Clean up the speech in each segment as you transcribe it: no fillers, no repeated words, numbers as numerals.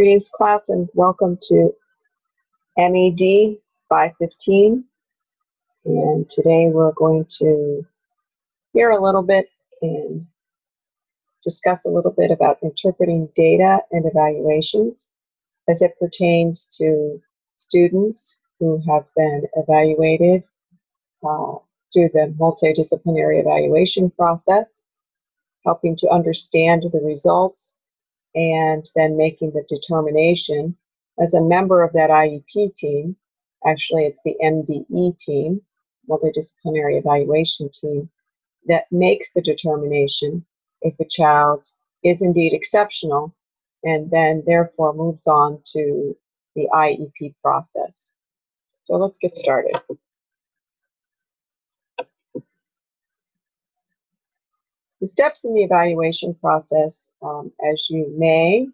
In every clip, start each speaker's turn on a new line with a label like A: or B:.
A: Greetings, class, and welcome to MED 515. And today we're going to hear a little bit and discuss a little bit about interpreting data and evaluations as it pertains to students who have been evaluated through the multidisciplinary evaluation process, helping to understand the results, and then making the determination as a member of that IEP team. Actually, it's the MDE team, multidisciplinary evaluation team, that makes the determination if a child is indeed exceptional, and then therefore moves on to the IEP process. So let's get started. The steps in the evaluation process, as you may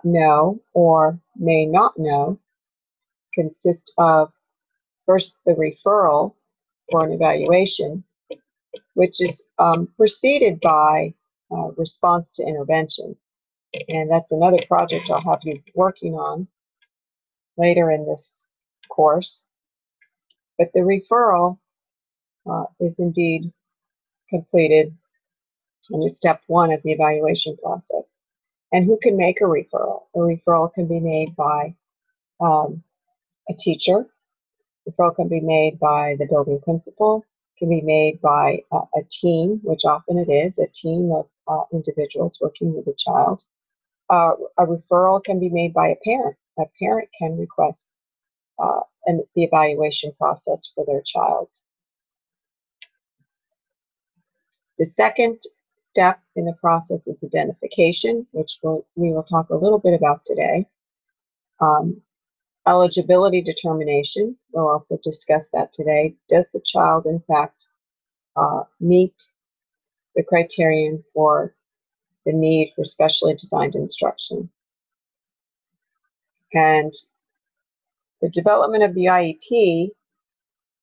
A: know or may not know, consist of first the referral for an evaluation, which is preceded by response to intervention. And that's another project I'll have you working on later in this course. But the referral is indeed completed and is step one of the evaluation process. And who can make a referral? A referral can be made by a teacher. Referral can be made by the building principal, can be made by a team, which often it is, a team of individuals working with a child. A referral can be made by a parent. A parent can request the evaluation process for their child. The second step in the process is identification, which we will talk a little bit about today. Eligibility determination, we'll also discuss that today. Does the child, in fact, meet the criterion for the need for specially designed instruction? And the development of the IEP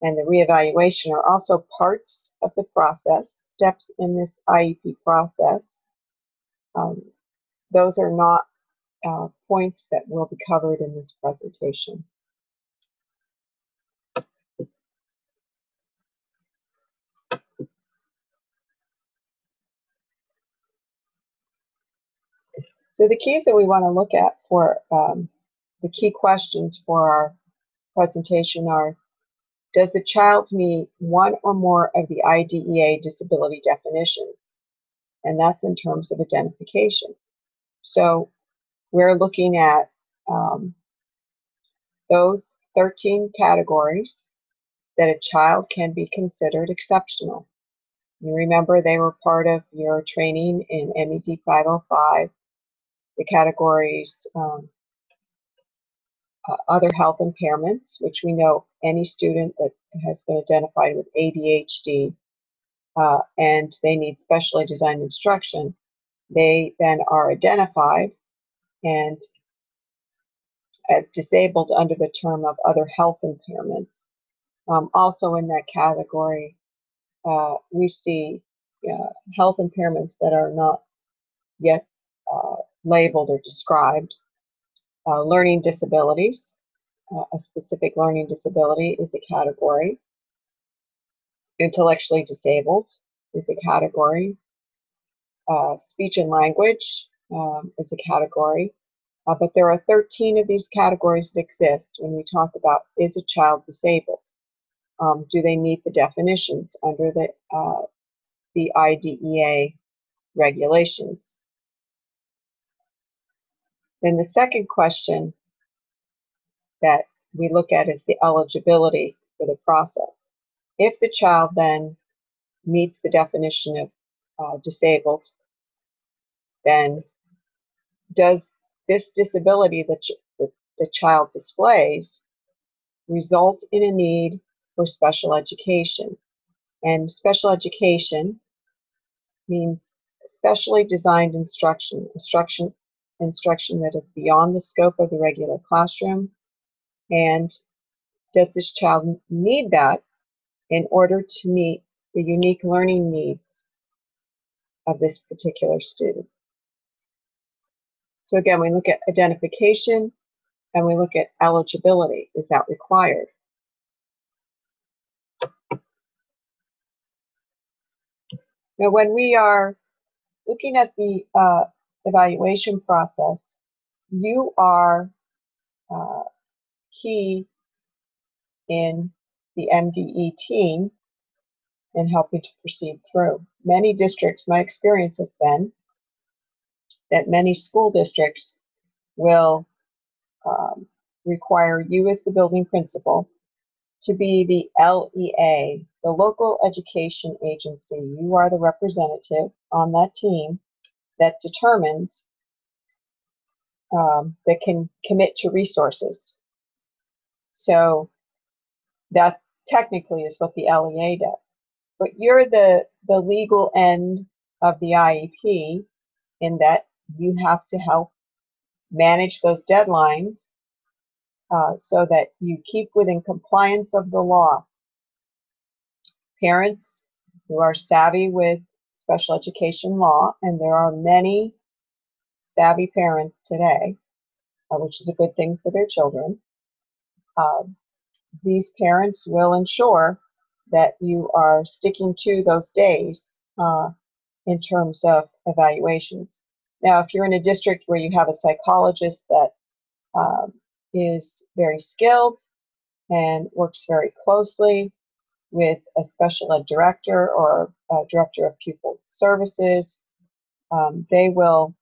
A: and the reevaluation are also parts of the process, steps in this IEP process. Those are not points that will be covered in this presentation. So the keys that we want to look at for the key questions for our presentation are: does the child meet one or more of the IDEA disability definitions? And that's in terms of identification. So we're looking at those 13 categories that a child can be considered exceptional. You remember they were part of your training in MED 505, the categories other health impairments, which we know any student that has been identified with ADHD and they need specially designed instruction, they then are identified and as disabled under the term of other health impairments. Also in that category, we see health impairments that are not yet labeled or described. Learning disabilities, a specific learning disability is a category. Intellectually disabled is a category. Speech and language is a category. But there are 13 of these categories that exist when we talk about, is a child disabled? Do they meet the definitions under the IDEA regulations? Then the second question that we look at is the eligibility for the process. If the child then meets the definition of disabled, then does this disability that the child displays result in a need for special education? And special education means specially designed instruction that is beyond the scope of the regular classroom. And does this child need that in order to meet the unique learning needs of this particular student? So again, we look at identification and we look at eligibility. Is that required? Now, when we are looking at the evaluation process, you are key in the MDE team in helping to proceed through. Many districts, my experience has been that many school districts will require you as the building principal to be the LEA, the local education agency. You are the representative on that team that determines, that can commit to resources. So that technically is what the LEA does. But you're the legal end of the IEP in that you have to help manage those deadlines so that you keep within compliance of the law. Parents who are savvy with special education law, and there are many savvy parents today, which is a good thing for their children, these parents will ensure that you are sticking to those days in terms of evaluations. Now, if you're in a district where you have a psychologist that is very skilled and works very closely with a special ed director or a director of pupil services, they will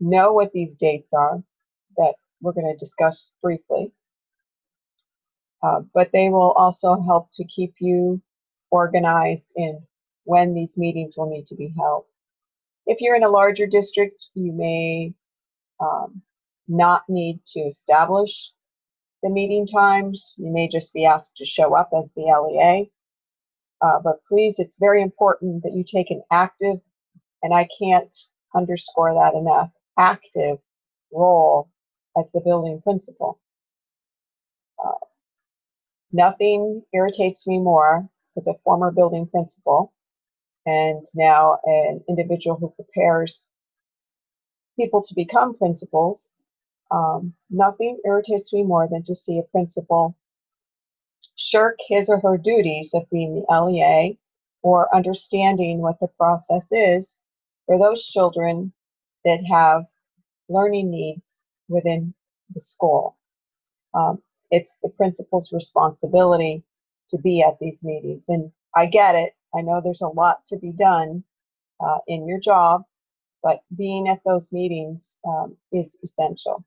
A: know what these dates are that we're going to discuss briefly. But they will also help to keep you organized in when these meetings will need to be held. If you're in a larger district, you may not need to establish the meeting times. You may just be asked to show up as the LEA. But please, it's very important that you take an active, and I can't underscore that enough, active role as the building principal. Nothing irritates me more as a former building principal and now an individual who prepares people to become principals. Nothing irritates me more than to see a principal shirk his or her duties of being the LEA or understanding what the process is for those children that have learning needs within the school. It's the principal's responsibility to be at these meetings. And I get it. I know there's a lot to be done in your job, but being at those meetings is essential.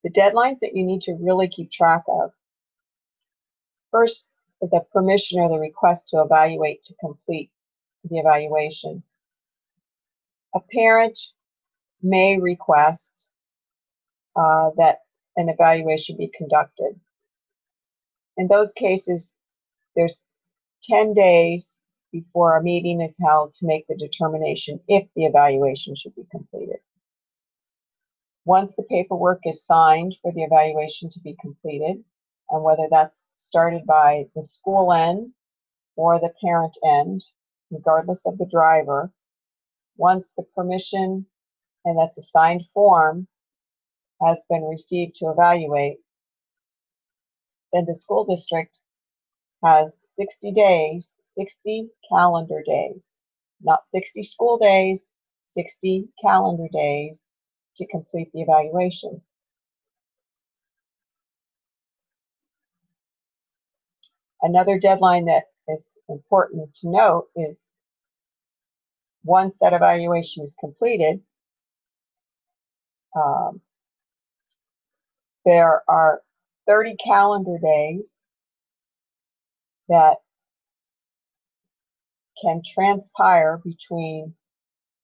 A: The deadlines that you need to really keep track of. First, the permission or the request to evaluate to complete the evaluation. A parent may request that an evaluation be conducted. In those cases, there's 10 days before a meeting is held to make the determination if the evaluation should be completed. Once the paperwork is signed for the evaluation to be completed, and whether that's started by the school end or the parent end, regardless of the driver, once the permission, and that's a signed form, has been received to evaluate, then the school district has 60 days, 60 calendar days, not 60 school days, 60 calendar days to complete the evaluation. Another deadline that is important to note is once that evaluation is completed, there are 30 calendar days that can transpire between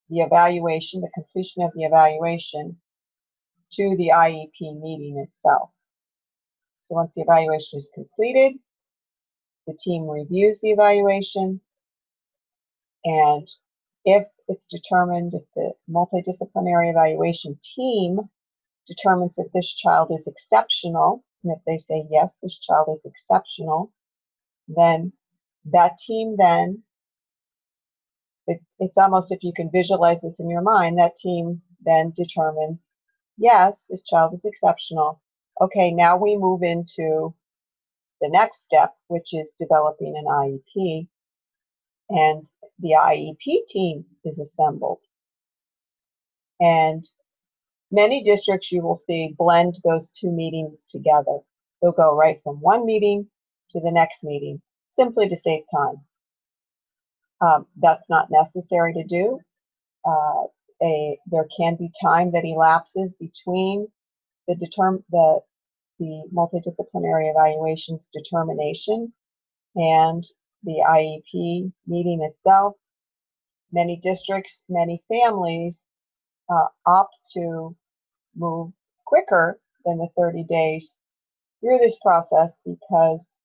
A: the evaluation, the completion of the evaluation, to the IEP meeting itself. So once the evaluation is completed, the team reviews the evaluation, and if it's determined, if the multidisciplinary evaluation team determines that this child is exceptional, and if they say, yes, this child is exceptional, then that team then, it's almost, if you can visualize this in your mind, that team then determines, yes, this child is exceptional. Okay, now we move into the next step, which is developing an IEP, and the IEP team is assembled. And many districts, you will see, blend those two meetings together. They'll go right from one meeting to the next meeting, simply to save time. That's not necessary to do. There can be time that elapses between the multidisciplinary evaluation's determination and the IEP meeting itself. Many districts, many families opt to move quicker than the 30 days through this process because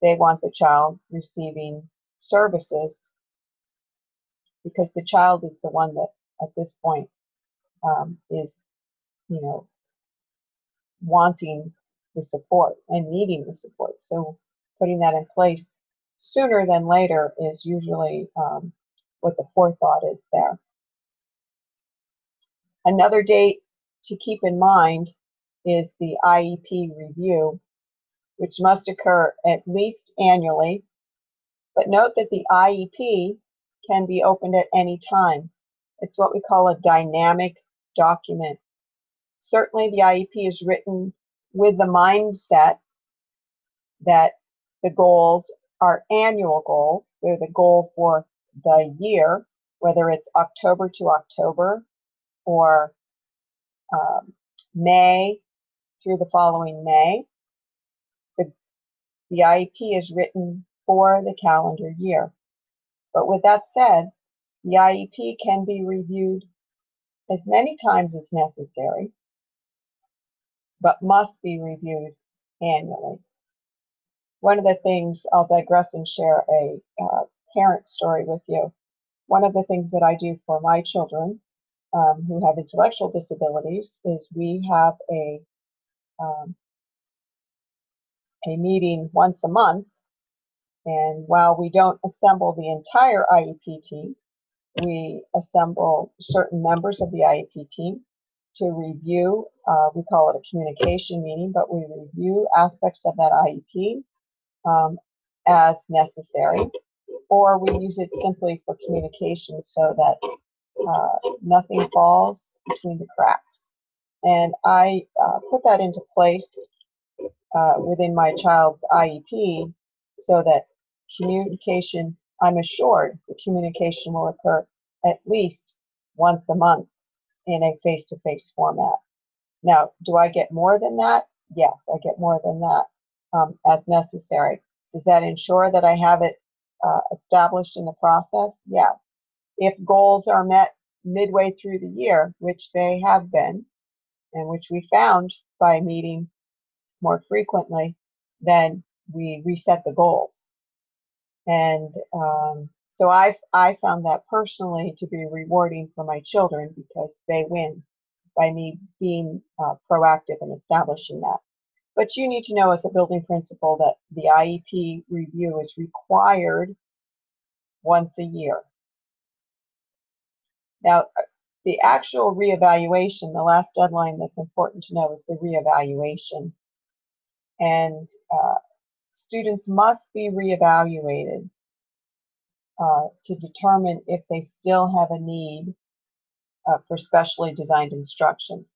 A: they want the child receiving services, because the child is the one that at this point is, wanting the support and needing the support. So putting that in place sooner than later is usually what the forethought is there. Another date to keep in mind is the IEP review, which must occur at least annually. But note that the IEP can be opened at any time. It's what we call a dynamic document. Certainly the IEP is written with the mindset that the goals are annual goals. They're the goal for the year, whether it's October to October or May through the following May. The IEP is written for the calendar year. But with that said, the IEP can be reviewed as many times as necessary, but must be reviewed annually. One of the things, I'll digress and share a parent story with you. One of the things that I do for my children who have intellectual disabilities is we have a meeting once a month, and while we don't assemble the entire IEP team, we assemble certain members of the IEP team to review, we call it a communication meeting, but we review aspects of that IEP as necessary, or we use it simply for communication so that nothing falls between the cracks. And I put that into place within my child's IEP so that communication, I'm assured the communication will occur at least once a month in a face-to-face format. Now, do I get more than that? Yes, I get more than that as necessary. Does that ensure that I have it established in the process? Yeah. If goals are met midway through the year, which they have been, and which we found by meeting more frequently, then we reset the goals. And so I found that personally to be rewarding for my children because they win by me being proactive in establishing that. But you need to know as a building principal that the IEP review is required once a year. Now, the actual reevaluation, the last deadline that's important to know is the reevaluation. And students must be reevaluated to determine if they still have a need for specially designed instruction.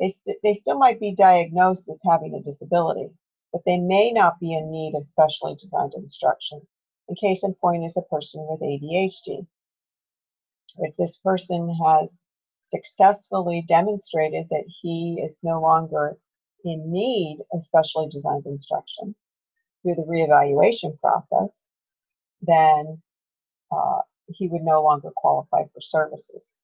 A: They still might be diagnosed as having a disability, but they may not be in need of specially designed instruction. A case in point is a person with ADHD. If this person has successfully demonstrated that he is no longer in need of specially designed instruction through the reevaluation process, then he would no longer qualify for services.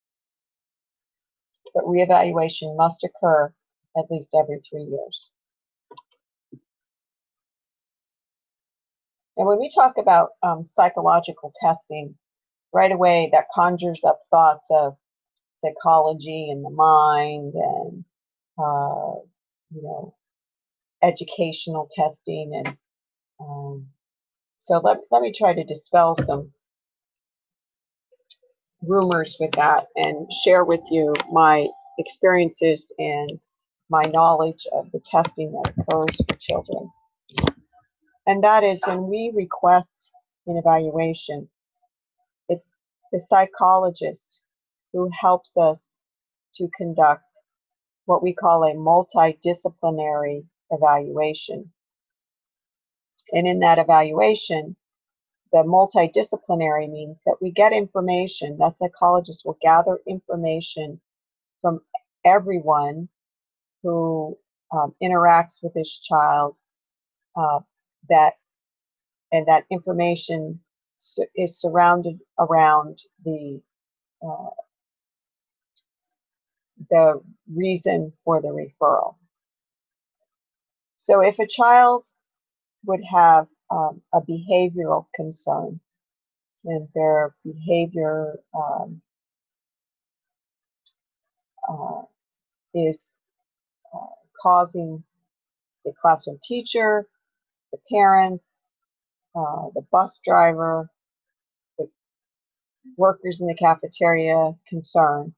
A: But reevaluation must occur at least every 3 years. And when we talk about psychological testing, right away that conjures up thoughts of psychology and the mind and, educational testing. And so let me try to dispel some rumors with that and share with you my experiences and my knowledge of the testing that occurs for children. And that is when we request an evaluation, it's the psychologist who helps us to conduct what we call a multidisciplinary evaluation. And in that evaluation, the multidisciplinary means that we get information, that psychologist will gather information from everyone who interacts with this child, that information is surrounded around the reason for the referral. So if a child would have a behavioral concern and their behavior is causing the classroom teacher, the parents, the bus driver, the workers in the cafeteria concern,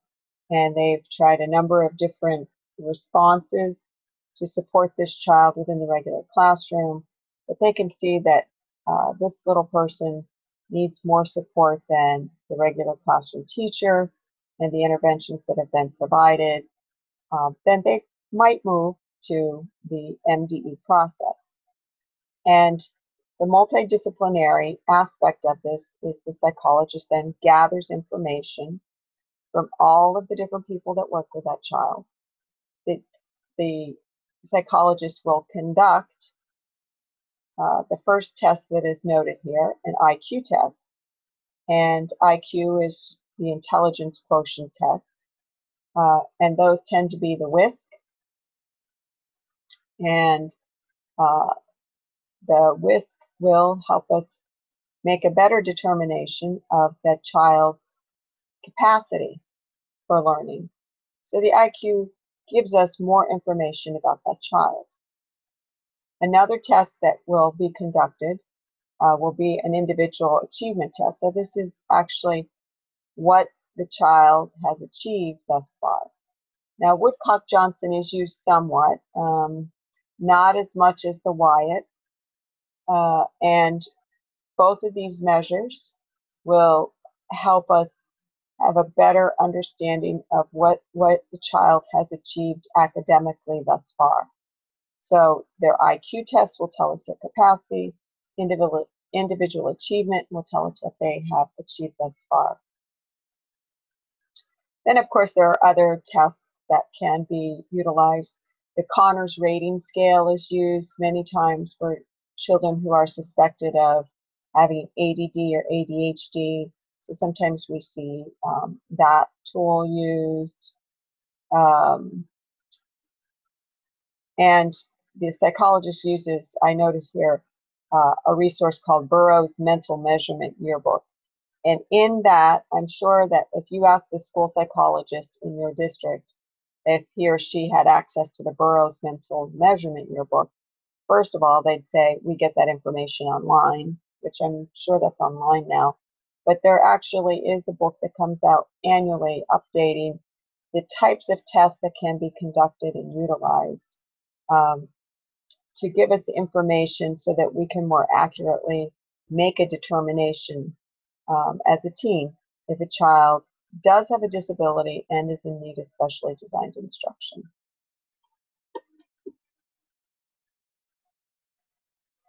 A: and they've tried a number of different responses to support this child within the regular classroom, but they can see that this little person needs more support than the regular classroom teacher and the interventions that have been provided, then they might move to the MDE process. And the multidisciplinary aspect of this is the psychologist then gathers information from all of the different people that work with that child. The psychologist will conduct the first test that is noted here, an IQ test. And IQ is the intelligence quotient test. And those tend to be the WISC. And the WISC will help us make a better determination of that child's capacity for learning. So the IQ gives us more information about that child. Another test that will be conducted will be an individual achievement test. So this is actually what the child has achieved thus far. Now, Woodcock-Johnson is used somewhat, not as much as the Wyatt, and both of these measures will help us have a better understanding of what the child has achieved academically thus far. So their IQ test will tell us their capacity, individual achievement will tell us what they have achieved thus far. Then, of course, there are other tests that can be utilized. The Conners rating scale is used many times for children who are suspected of having ADD or ADHD. So sometimes we see that tool used. And the psychologist uses, I noted here, a resource called Burroughs Mental Measurement Yearbook. And in that, I'm sure that if you ask the school psychologist in your district if he or she had access to the Burroughs Mental Measurement Yearbook, first of all, they'd say, we get that information online, which I'm sure that's online now. But there actually is a book that comes out annually updating the types of tests that can be conducted and utilized to give us information so that we can more accurately make a determination as a team if a child does have a disability and is in need of specially designed instruction.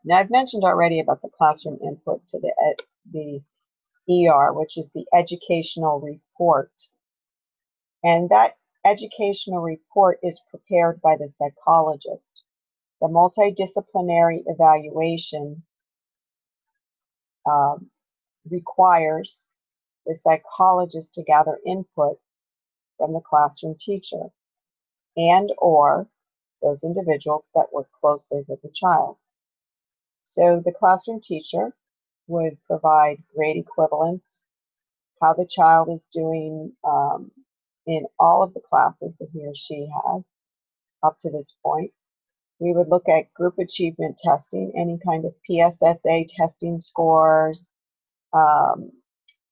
A: Now, I've mentioned already about the classroom input to the ER, which is the educational report. And that educational report is prepared by the psychologist. The multidisciplinary evaluation requires the psychologist to gather input from the classroom teacher and or those individuals that work closely with the child. So the classroom teacher would provide grade equivalence, how the child is doing in all of the classes that he or she has up to this point. We would look at group achievement testing, any kind of PSSA testing scores.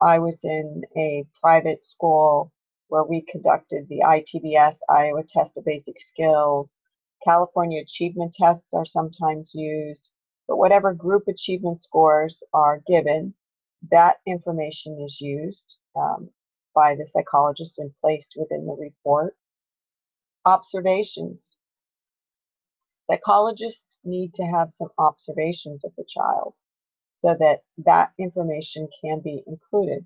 A: I was in a private school where we conducted the ITBS, Iowa Test of Basic Skills. California achievement tests are sometimes used, but whatever group achievement scores are given, that information is used by the psychologist and placed within the report. Observations. Psychologists need to have some observations of the child so that that information can be included.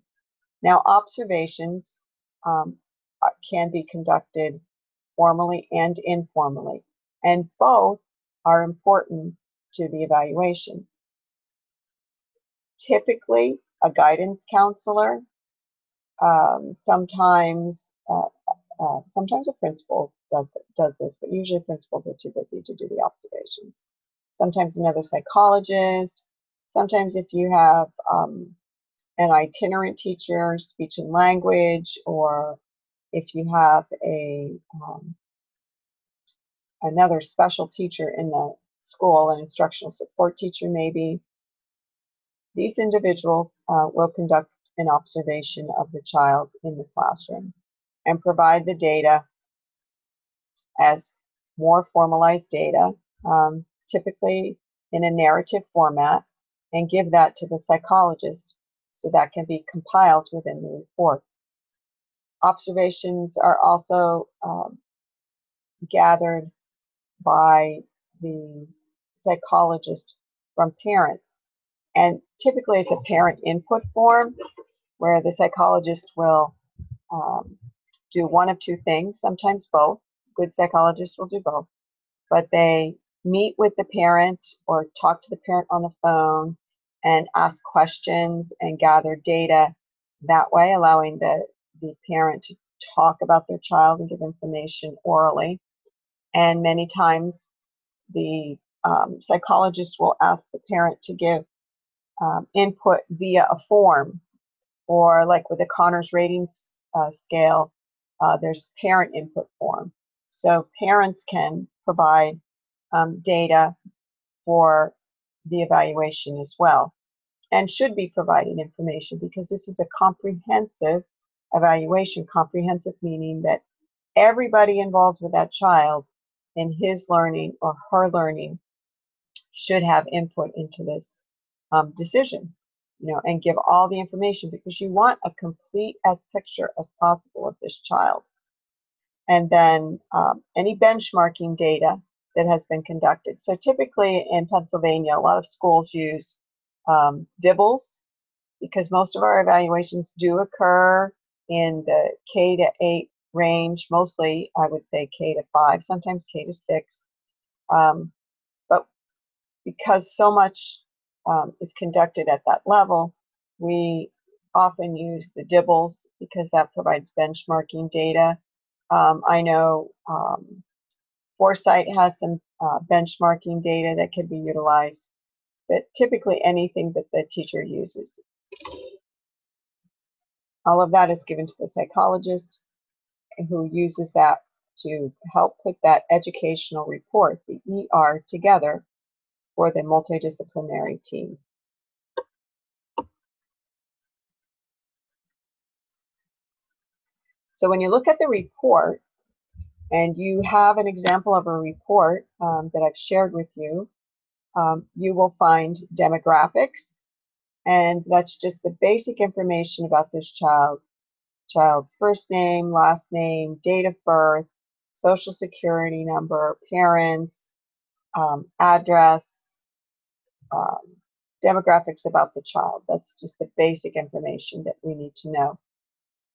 A: Now, observations can be conducted formally and informally, and both are important to the evaluation. Typically, a guidance counselor, sometimes a principal does this, but usually principals are too busy to do the observations. Sometimes another psychologist. Sometimes if you have an itinerant teacher, speech and language, or if you have another special teacher in the school, an instructional support teacher maybe, these individuals will conduct an observation of the child in the classroom and provide the data as more formalized data, typically in a narrative format, and give that to the psychologist so that can be compiled within the report. Observations are also gathered by the psychologist from parents, and typically it's a parent input form where the psychologist will do one of two things, sometimes both. Good psychologists will do both, but they meet with the parent or talk to the parent on the phone and ask questions and gather data that way, allowing the parent to talk about their child and give information orally. And many times the psychologist will ask the parent to give input via a form, or like with the Conners ratings scale, there's parent input form. So parents can provide data for the evaluation as well, and should be providing information because this is a comprehensive evaluation. Comprehensive meaning that everybody involved with that child in his learning or her learning should have input into this decision, and give all the information, because you want a complete as picture as possible of this child. And then any benchmarking data that has been conducted. So typically in Pennsylvania, a lot of schools use DIBELS, because most of our evaluations do occur in the K to 8 range, mostly I would say K to 5, sometimes K to 6. But because so much is conducted at that level, we often use the DIBELS because that provides benchmarking data. I know Foresight has some benchmarking data that can be utilized, but typically anything that the teacher uses. All of that is given to the psychologist, who uses that to help put that educational report, the ER, together for the multidisciplinary team. So when you look at the report, and you have an example of a report that I've shared with you, you will find demographics, and that's just the basic information about this child's first name, last name, date of birth, social security number, parents, address, demographics about the child. That's just the basic information that we need to know.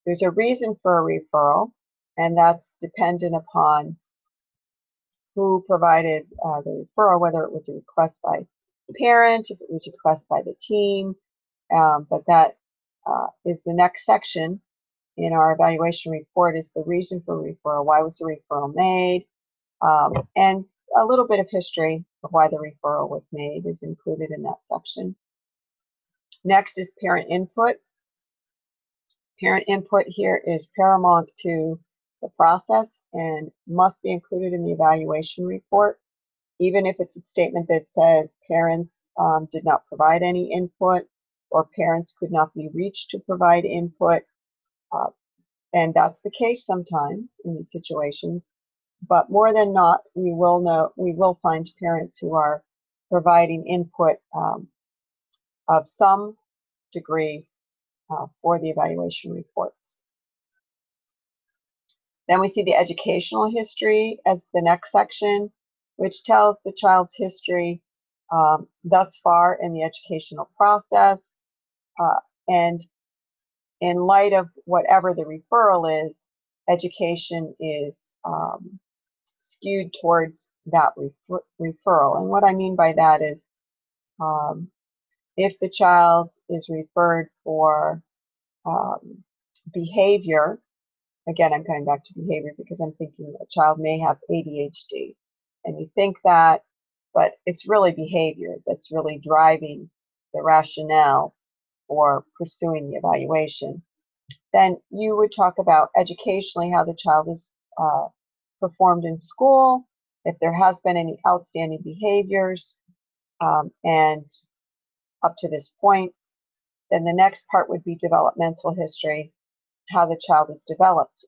A: There's a reason for a referral, and that's dependent upon who provided the referral, whether it was a request by the parent, if it was a request by the team. But that is the next section in our evaluation report, is the reason for referral. Why was the referral made? And a little bit of history of why the referral was made is included in that section. Next is parent input. Parent input here is paramount to the process and must be included in the evaluation report, even if it's a statement that says parents did not provide any input, or parents could not be reached to provide input. And that's the case sometimes in these situations. But more than not, we will find parents who are providing input of some degree for the evaluation reports. Then we see the educational history as the next section, which tells the child's history thus far in the educational process. And in light of whatever the referral is, education is skewed towards that referral. And what I mean by that is if the child is referred for behavior, again, I'm coming back to behavior because I'm thinking a child may have ADHD. And you think that, but it's really behavior that's really driving the rationale for pursuing the evaluation. Then you would talk about educationally how the child is performed in school, if there has been any outstanding behaviors, and up to this point. Then the next part would be developmental history, how the child is developed.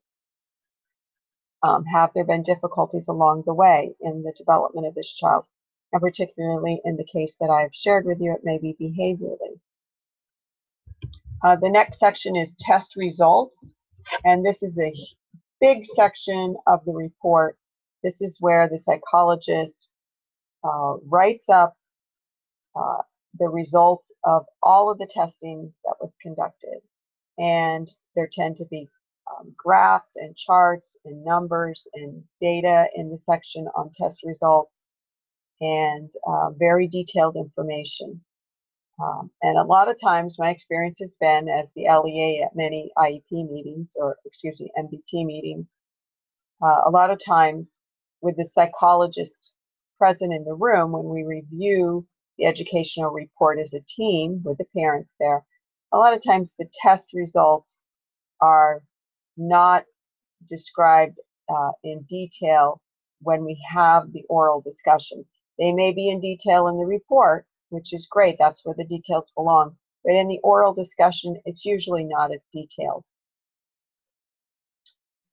A: Have there been difficulties along the way in the development of this child? And particularly in the case that I've shared with you, it may be behaviorally. The next section is test results, and this is a big section of the report. This is where the psychologist writes up the results of all of the testing that was conducted. And there tend to be graphs and charts and numbers and data in the section on test results and very detailed information. And a lot of times my experience has been as the LEA at many IEP meetings, or excuse me, MDT meetings, a lot of times with the psychologist present in the room when we review the educational report as a team with the parents there, a lot of times the test results are not described in detail when we have the oral discussion. They may be in detail in the report, which is great, that's where the details belong, but in the oral discussion, it's usually not as detailed.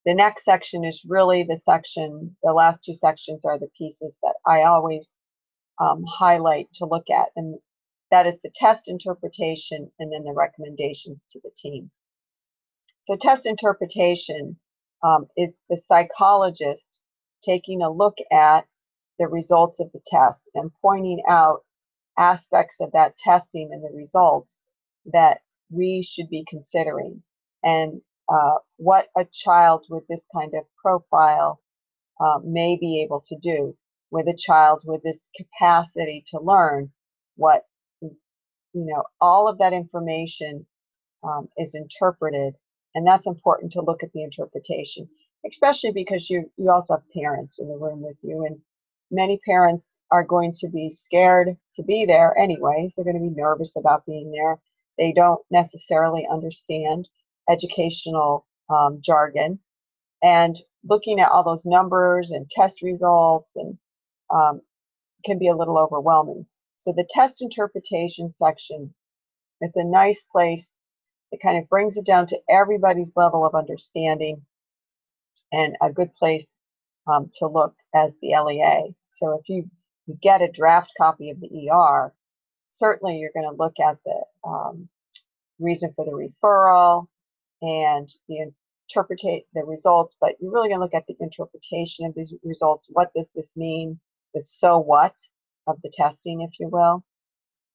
A: The next section is really the section, the last two sections are the pieces that I always highlight to look at, and that is the test interpretation and then the recommendations to the team. So test interpretation is the psychologist taking a look at the results of the test and pointing out aspects of that testing and the results that we should be considering, and what a child with this kind of profile may be able to do, with a child with this capacity to learn. What, all of that information is interpreted, and that's important to look at the interpretation, especially because you also have parents in the room with you, and many parents are going to be scared to be there anyways. They're going to be nervous about being there. They don't necessarily understand educational jargon, and looking at all those numbers and test results and can be a little overwhelming. So the test interpretation section, it's a nice place. It kind of brings it down to everybody's level of understanding, and a good place to look as the LEA. So if you get a draft copy of the ER, certainly you're going to look at the reason for the referral and interpret the results, but you're really going to look at the interpretation of these results. What does this mean? The so what of the testing, if you will.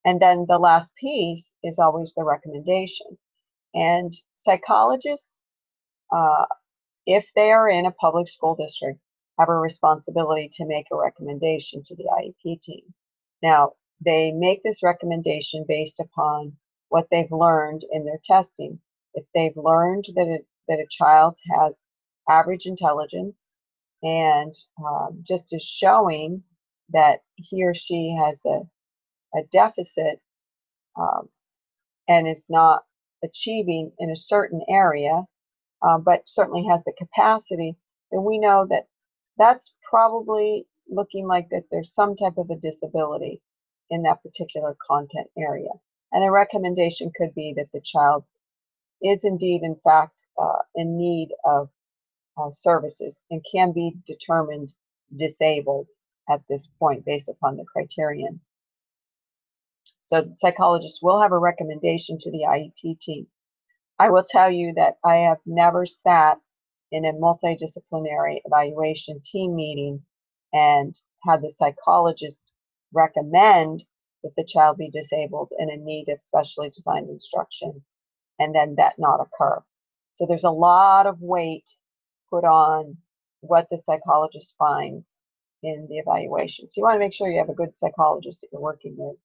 A: And then the last piece is always the recommendation. And psychologists, if they are in a public school district, have a responsibility to make a recommendation to the IEP team. Now, they make this recommendation based upon what they've learned in their testing. If they've learned that a child has average intelligence and just is showing that he or she has a deficit and is not achieving in a certain area, but certainly has the capacity, then we know that that's probably looking like that there's some type of a disability in that particular content area. And the recommendation could be that the child is indeed, in fact, in need of services and can be determined disabled at this point based upon the criterion. So the psychologist will have a recommendation to the IEP team. I will tell you that I have never sat in a multidisciplinary evaluation team meeting and had the psychologist recommend that the child be disabled and in need of specially designed instruction, and then that not occur. So there's a lot of weight put on what the psychologist finds in the evaluation. So you want to make sure you have a good psychologist that you're working with.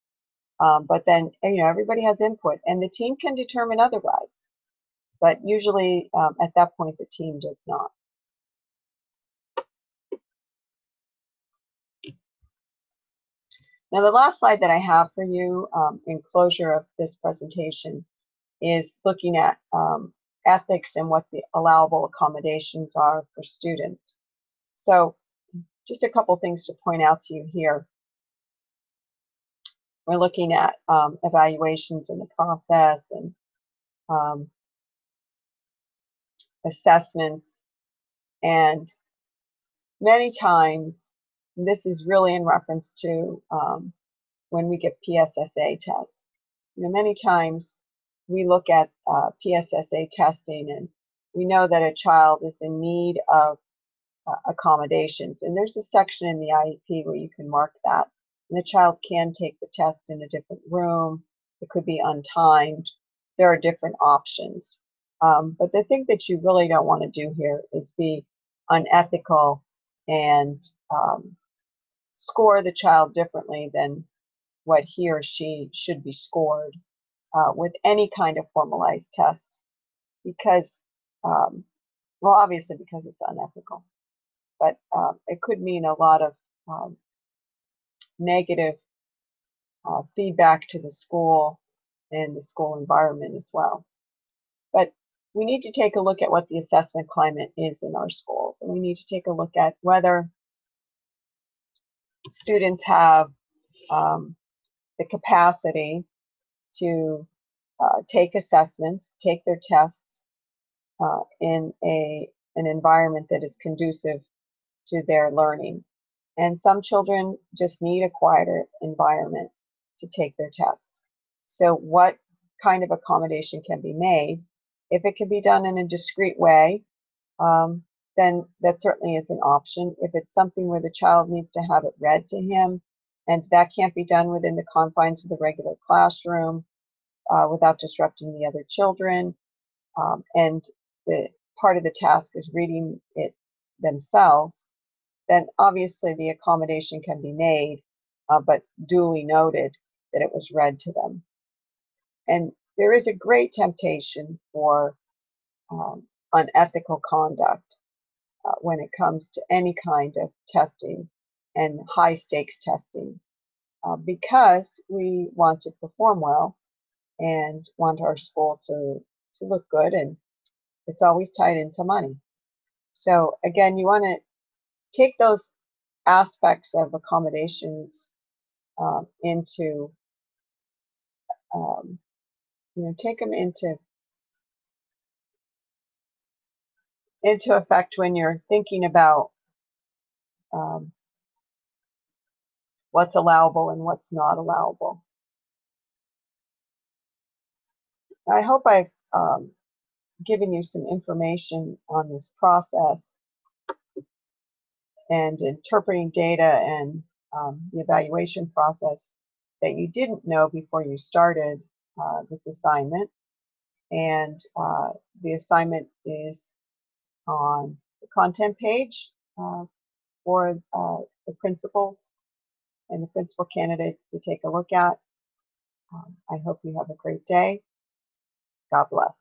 A: But then, everybody has input, and the team can determine otherwise. But usually at that point, the team does not. Now, the last slide that I have for you in closure of this presentation is looking at ethics and what the allowable accommodations are for students. So just a couple things to point out to you here. We're looking at evaluations in the process and assessments, and many times this is really in reference to when we get PSSA tests. Many times we look at PSSA testing and we know that a child is in need of accommodations, and there's a section in the IEP where you can mark that, and the child can take the test in a different room. It could be untimed. There are different options, but the thing that you really don't want to do here is be unethical and score the child differently than what he or she should be scored with any kind of formalized test, because, well, obviously because it's unethical, but it could mean a lot of negative feedback to the school and the school environment as well. But we need to take a look at what the assessment climate is in our schools, and we need to take a look at whether students have the capacity to take assessments, take their tests in an environment that is conducive to their learning. And some children just need a quieter environment to take their test. So what kind of accommodation can be made? If it can be done in a discreet way, then that certainly is an option. If it's something where the child needs to have it read to him, and that can't be done within the confines of the regular classroom without disrupting the other children, and the part of the task is reading it themselves, then obviously the accommodation can be made, but duly noted that it was read to them. And there is a great temptation for unethical conduct when it comes to any kind of testing and high stakes testing, because we want to perform well and want our school to look good, and it's always tied into money. So again, you want to take those aspects of accommodations into, take them into effect when you're thinking about what's allowable and what's not allowable. I hope I've given you some information on this process and interpreting data and the evaluation process that you didn't know before you started this assignment. And the assignment is on the content page for the principals and the principal candidates to take a look at. I hope you have a great day. God bless.